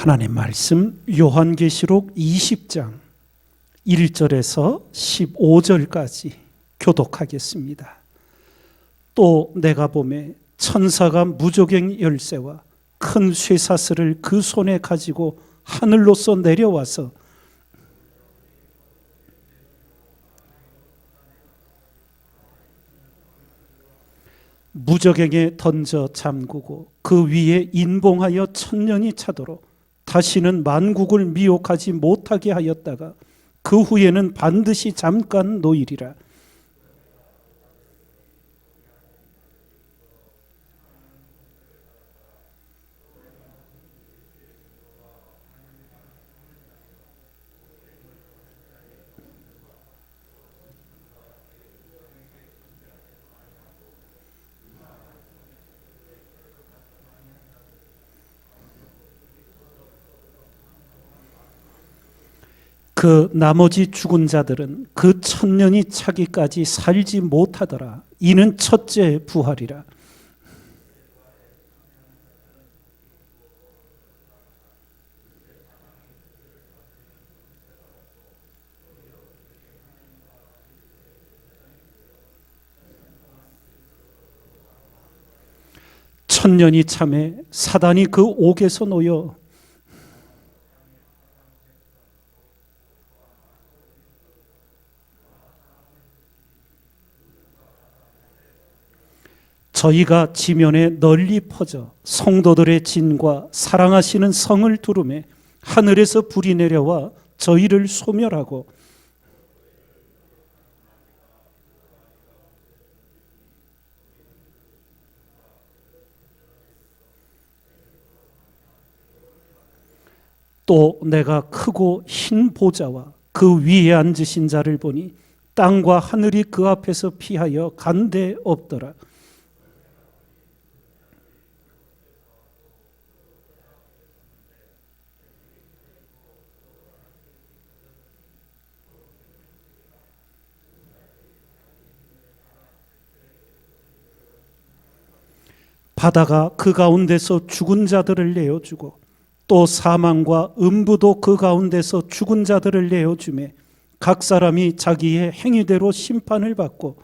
하나님 말씀 요한계시록 20장 1절에서 15절까지 교독하겠습니다. 또 내가 보매 천사가 무저갱 열쇠와 큰 쇠사슬을 그 손에 가지고 하늘로서 내려와서 무저갱에 던져 잠그고 그 위에 인봉하여 천년이 차도록 다시는 만국을 미혹하지 못하게 하였다가 그 후에는 반드시 잠깐 놓이리라. 그 나머지 죽은 자들은 그 천년이 차기까지 살지 못하더라. 이는 첫째 부활이라. 천년이 참에 사단이 그 옥에서 놓여 저희가 지면에 널리 퍼져 성도들의 진과 사랑하시는 성을 두루매 하늘에서 불이 내려와 저희를 소멸하고 또 내가 크고 흰 보좌와 그 위에 앉으신 자를 보니 땅과 하늘이 그 앞에서 피하여 간데 없더라. 바다가 그 가운데서 죽은 자들을 내어주고 또 사망과 음부도 그 가운데서 죽은 자들을 내어주매 각 사람이 자기의 행위대로 심판을 받고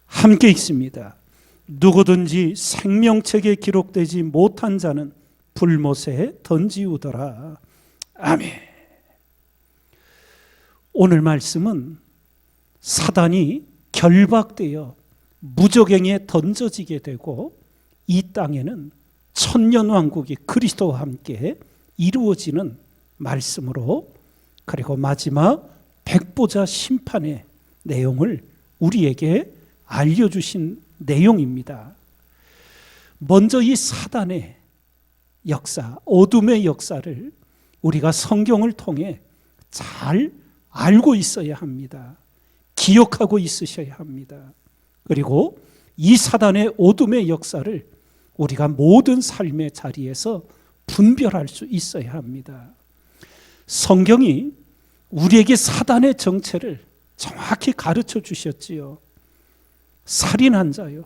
함께 있습니다. 누구든지 생명책에 기록되지 못한 자는 불못에 던지우더라. 아멘. 오늘 말씀은 사단이 결박되어 무저갱에 던져지게 되고 이 땅에는 천년왕국이 그리스도와 함께 이루어지는 말씀으로, 그리고 마지막 백보자 심판의 내용을 우리에게 알려주신 내용입니다. 먼저 이 사단의 역사, 어둠의 역사를 우리가 성경을 통해 잘 알고 있어야 합니다. 기억하고 있으셔야 합니다. 그리고 이 사단의 어둠의 역사를 우리가 모든 삶의 자리에서 분별할 수 있어야 합니다. 성경이 우리에게 사단의 정체를 정확히 가르쳐 주셨지요. 살인한 자요,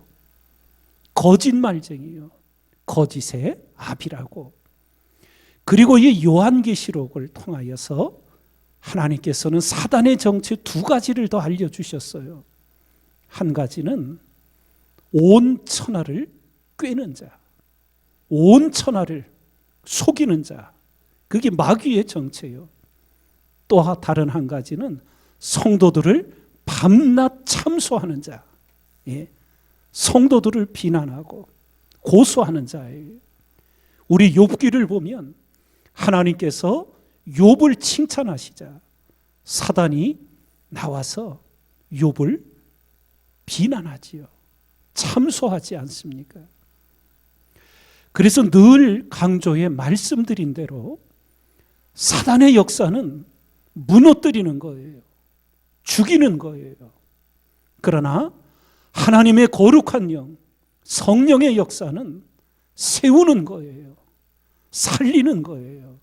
거짓말쟁이요, 거짓의 아비라고. 그리고 이 요한계시록을 통하여서 하나님께서는 사단의 정체 두 가지를 더 알려주셨어요. 한 가지는 온 천하를 꿰는 자, 온 천하를 속이는 자, 그게 마귀의 정체요. 또 다른 한 가지는 성도들을 밤낮 참소하는 자, 성도들을 비난하고 고소하는 자예요. 우리 욥기를 보면 하나님께서 욥을 칭찬하시자 사단이 나와서 욥을 비난하지요. 참소하지 않습니까? 그래서 늘 강조해 말씀드린 대로 사단의 역사는 무너뜨리는 거예요. 죽이는 거예요. 그러나 하나님의 거룩한 영, 성령의 역사는 세우는 거예요. 살리는 거예요.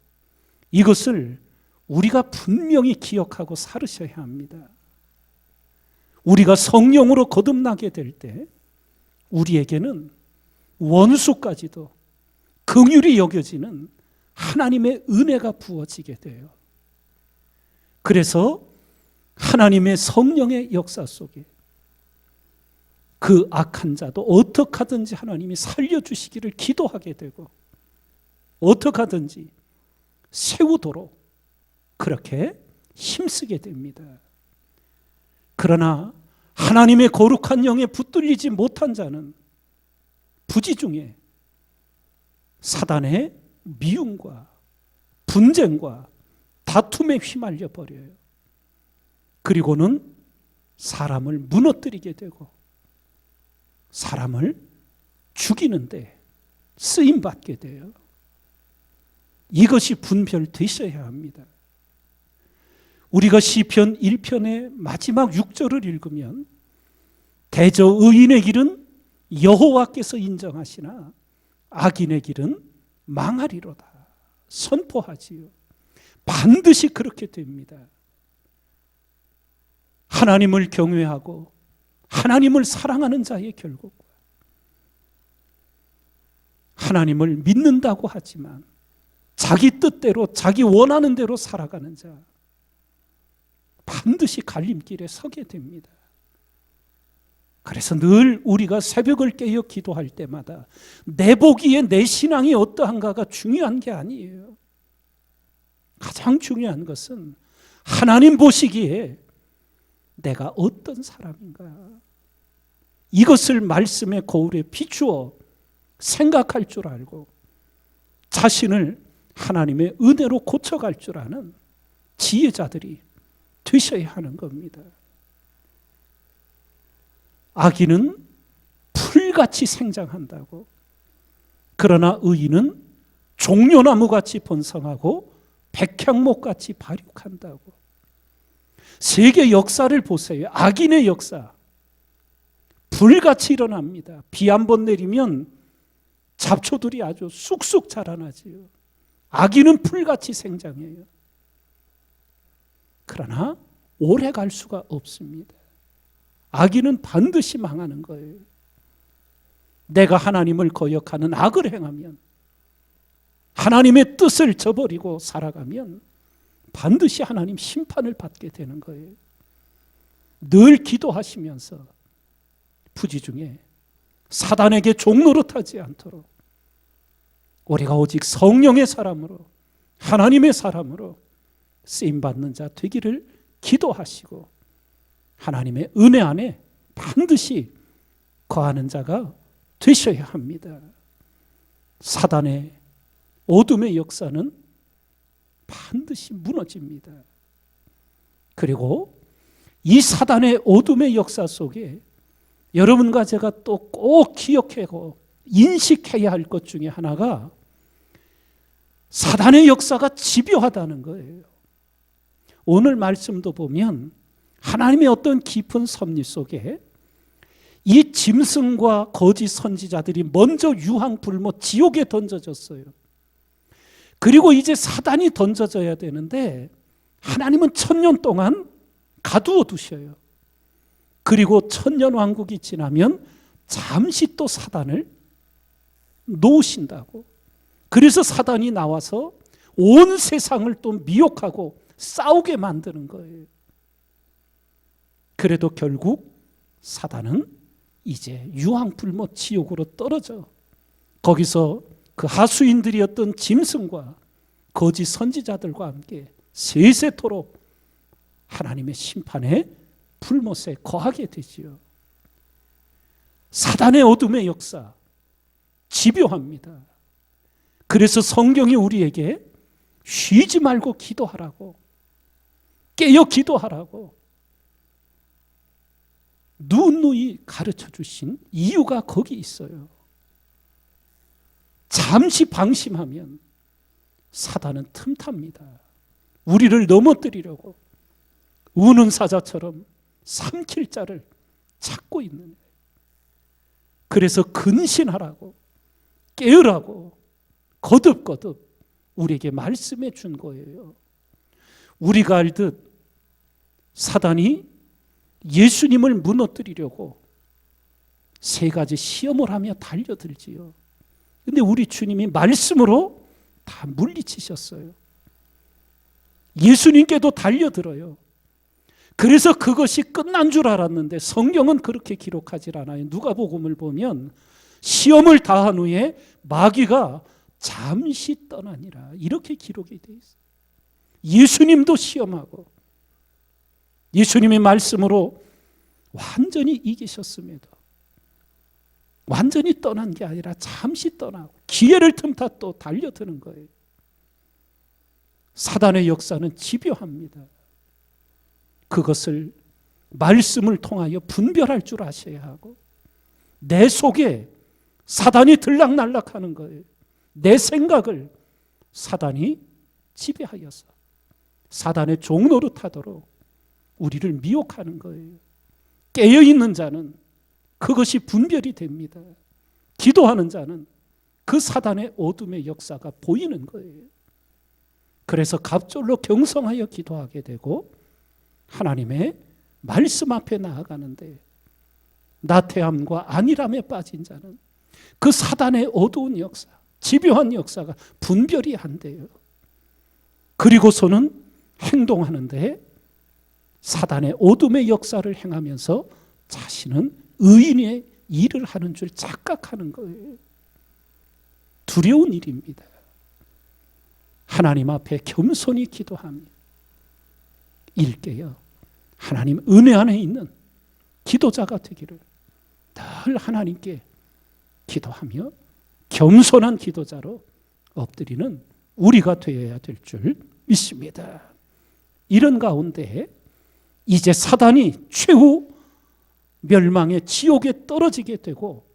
이것을 우리가 분명히 기억하고 살으셔야 합니다. 우리가 성령으로 거듭나게 될 때 우리에게는 원수까지도 긍휼히 여겨지는 하나님의 은혜가 부어지게 돼요. 그래서 하나님의 성령의 역사 속에 그 악한 자도 어떻게 하든지 하나님이 살려주시기를 기도하게 되고 어떻게 하든지 세우도록 그렇게 힘쓰게 됩니다. 그러나 하나님의 거룩한 영에 붙들리지 못한 자는 부지 중에 사단의 미움과 분쟁과 다툼에 휘말려 버려요. 그리고는 사람을 무너뜨리게 되고 사람을 죽이는데 쓰임받게 돼요. 이것이 분별되셔야 합니다. 우리가 시편 1편의 마지막 6절을 읽으면 대저 의인의 길은 여호와께서 인정하시나 악인의 길은 망하리로다 선포하지요. 반드시 그렇게 됩니다. 하나님을 경외하고 하나님을 사랑하는 자의 결국 하나님을 믿는다고 하지만 자기 뜻대로 자기 원하는 대로 살아가는 자 반드시 갈림길에 서게 됩니다. 그래서 늘 우리가 새벽을 깨어 기도할 때마다 내 보기에 내 신앙이 어떠한가가 중요한 게 아니에요. 가장 중요한 것은 하나님 보시기에 내가 어떤 사람인가 이것을 말씀의 거울에 비추어 생각할 줄 알고 자신을 하나님의 은혜로 고쳐갈 줄 아는 지혜자들이 되셔야 하는 겁니다. 악인은 풀같이 생장한다고, 그러나 의인은 종려나무같이 번성하고 백향목같이 발육한다고. 세계 역사를 보세요. 악인의 역사 불같이 일어납니다. 비 한 번 내리면 잡초들이 아주 쑥쑥 자라나지요. 악인은 풀같이 생장해요. 그러나 오래 갈 수가 없습니다. 악인은 반드시 망하는 거예요. 내가 하나님을 거역하는 악을 행하면, 하나님의 뜻을 저버리고 살아가면 반드시 하나님 심판을 받게 되는 거예요. 늘 기도하시면서 부지 중에 사단에게 종노릇하지 않도록 우리가 오직 성령의 사람으로 하나님의 사람으로 쓰임받는 자 되기를 기도하시고 하나님의 은혜 안에 반드시 거하는 자가 되셔야 합니다. 사단의 어둠의 역사는 반드시 무너집니다. 그리고 이 사단의 어둠의 역사 속에 여러분과 제가 또 꼭 기억하고 인식해야 할 것 중에 하나가 사단의 역사가 집요하다는 거예요. 오늘 말씀도 보면 하나님의 어떤 깊은 섭리 속에 이 짐승과 거짓 선지자들이 먼저 유황불모 지옥에 던져졌어요. 그리고 이제 사단이 던져져야 되는데 하나님은 1000년 동안 가두어 두셔요. 그리고 1000년 왕국이 지나면 잠시 또 사단을 놓으신다고. 그래서 사단이 나와서 온 세상을 또 미혹하고 싸우게 만드는 거예요. 그래도 결국 사단은 이제 유황불모 지옥으로 떨어져 거기서 그 하수인들이었던 짐승과 거짓 선지자들과 함께 세세토록 하나님의 심판의 불못에 거하게 되지요. 사단의 어둠의 역사 집요합니다. 그래서 성경이 우리에게 쉬지 말고 기도하라고, 깨어 기도하라고 누누이 가르쳐 주신 이유가 거기 있어요. 잠시 방심하면 사단은 틈탑니다. 우리를 넘어뜨리려고 우는 사자처럼 삼킬 자를 찾고 있는 거예요. 그래서 근신하라고, 깨으라고 거듭거듭 우리에게 말씀해 준 거예요. 우리가 알듯 사단이 예수님을 무너뜨리려고 세 가지 시험을 하며 달려들지요. 근데 우리 주님이 말씀으로 다 물리치셨어요. 예수님께도 달려들어요. 그래서 그것이 끝난 줄 알았는데 성경은 그렇게 기록하지 않아요. 누가복음을 보면 시험을 다한 후에 마귀가 잠시 떠나니라 이렇게 기록이 되어 있어요. 예수님도 시험하고 예수님의 말씀으로 완전히 이기셨습니다. 완전히 떠난 게 아니라 잠시 떠나고 기회를 틈타 또 달려드는 거예요. 사단의 역사는 집요합니다. 그것을 말씀을 통하여 분별할 줄 아셔야 하고 내 속에 사단이 들락날락하는 거예요. 내 생각을 사단이 지배하여서 사단의 종노릇하도록 우리를 미혹하는 거예요. 깨어있는 자는 그것이 분별이 됩니다. 기도하는 자는 그 사단의 어둠의 역사가 보이는 거예요. 그래서 갑절로 경성하여 기도하게 되고 하나님의 말씀 앞에 나아가는데 나태함과 안일함에 빠진 자는 그 사단의 어두운 역사, 집요한 역사가 분별이 안 돼요. 그리고서는 행동하는데 사단의 어둠의 역사를 행하면서 자신은 의인의 일을 하는 줄 착각하는 거예요. 두려운 일입니다. 하나님 앞에 겸손히 기도하며 일깨어 하나님 은혜 안에 있는 기도자가 되기를 늘 하나님께 기도하며 겸손한 기도자로 엎드리는 우리가 되어야 될 줄 믿습니다. 이런 가운데 이제 사단이 최후 멸망의 지옥에 떨어지게 되고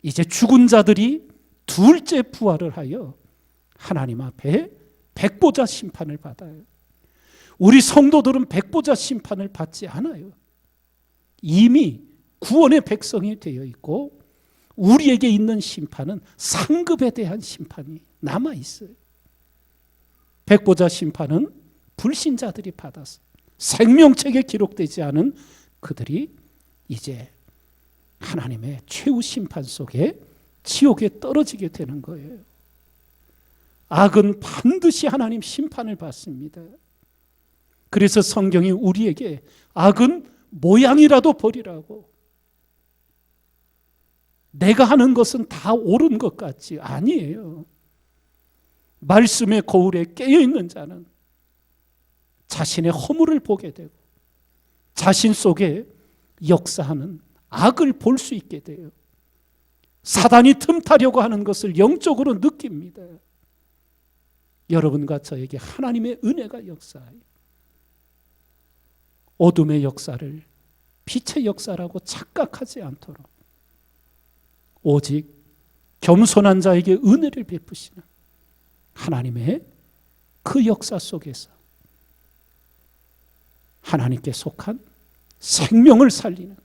이제 죽은 자들이 둘째 부활을 하여 하나님 앞에 백보자 심판을 받아요. 우리 성도들은 백보자 심판을 받지 않아요. 이미 구원의 백성이 되어 있고 우리에게 있는 심판은 상급에 대한 심판이 남아 있어요. 백보자 심판은 불신자들이 받았어요. 생명책에 기록되지 않은 그들이 이제 하나님의 최후 심판 속에 지옥에 떨어지게 되는 거예요. 악은 반드시 하나님 심판을 받습니다. 그래서 성경이 우리에게 악은 모양이라도 버리라고, 내가 하는 것은 다 옳은 것 같지 아니에요. 말씀의 거울에 깨어있는 자는 자신의 허물을 보게 되고 자신 속에 역사하는 악을 볼 수 있게 돼요. 사단이 틈타려고 하는 것을 영적으로 느낍니다. 여러분과 저에게 하나님의 은혜가 역사해요. 어둠의 역사를 빛의 역사라고 착각하지 않도록 오직 겸손한 자에게 은혜를 베푸시는 하나님의 그 역사 속에서 하나님께 속한 생명을 살리는,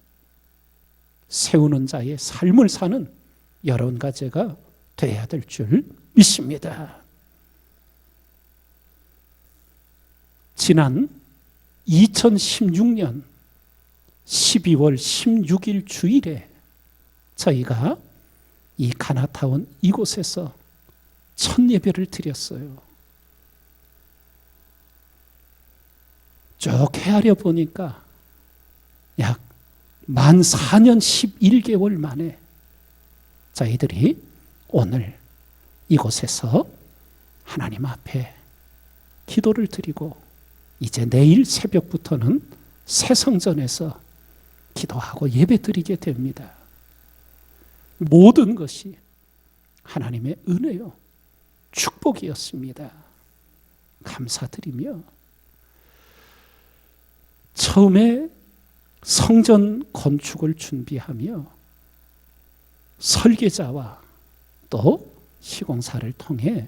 세우는 자의 삶을 사는 여러분과 제가 되어야 될 줄 믿습니다. 지난 2016년 12월 16일 주일에 저희가 이 가나타운 이곳에서 첫 예배를 드렸어요. 쭉 헤아려 보니까 약 만 4년 11개월 만에 저희들이 오늘 이곳에서 하나님 앞에 기도를 드리고 이제 내일 새벽부터는 새성전에서 기도하고 예배 드리게 됩니다. 모든 것이 하나님의 은혜요, 축복이었습니다. 감사드리며 처음에 성전 건축을 준비하며 설계자와 또 시공사를 통해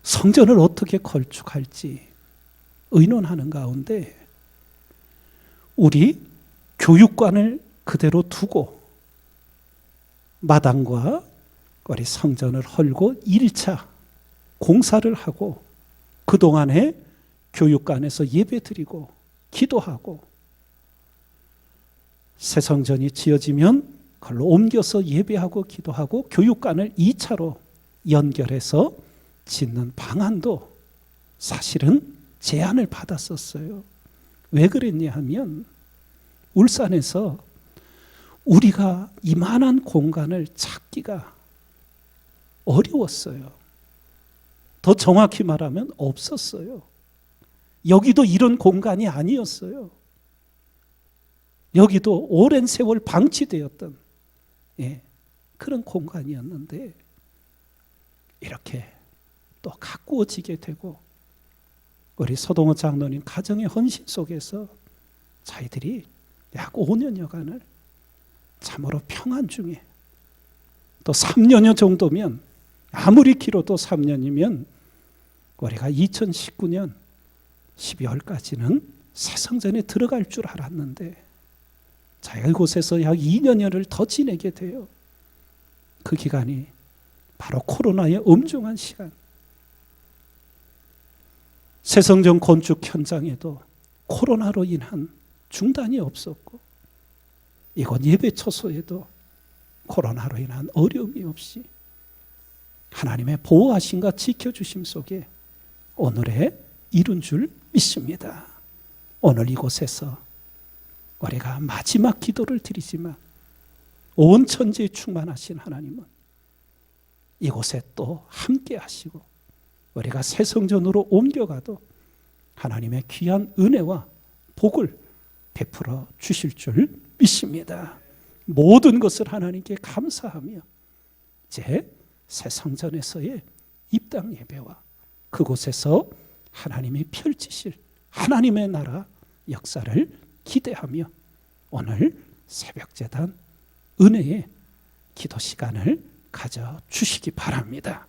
성전을 어떻게 건축할지 의논하는 가운데 우리 교육관을 그대로 두고 마당과 우리 성전을 헐고 1차 공사를 하고 그동안에 교육관에서 예배드리고 기도하고 새 성전이 지어지면 그걸로 옮겨서 예배하고 기도하고 교육관을 2차로 연결해서 짓는 방안도 사실은 제안을 받았었어요. 왜 그랬냐 하면 울산에서 우리가 이만한 공간을 찾기가 어려웠어요. 더 정확히 말하면 없었어요. 여기도 이런 공간이 아니었어요. 여기도 오랜 세월 방치되었던 그런 공간이었는데 이렇게 또 가꾸어지게 되고 우리 서동호 장로님 가정의 헌신 속에서 저희들이 약 5년여간을 참으로 평안 중에 또 3년여 정도면 아무리 길어도 3년이면 우리가 2019년 12월까지는 새 성전에 들어갈 줄 알았는데 저희가 이곳에서 약 2년여를 더 지내게 돼요. 그 기간이 바로 코로나의 엄중한 시간. 새 성전 건축 현장에도 코로나로 인한 중단이 없었고 이곳 예배 처소에도 코로나로 인한 어려움이 없이 하나님의 보호하심과 지켜주심 속에 오늘에 이룬 줄 믿습니다. 오늘 이곳에서 우리가 마지막 기도를 드리지만 온 천지에 충만하신 하나님은 이곳에 또 함께 하시고 우리가 새 성전으로 옮겨가도 하나님의 귀한 은혜와 복을 베풀어 주실 줄 믿습니다. 모든 것을 하나님께 감사하며 이제 새 성전에서의 입당 예배와 그곳에서 하나님이 펼치실 하나님의 나라 역사를 기대하며 오늘 새벽제단 은혜의 기도 시간을 가져주시기 바랍니다.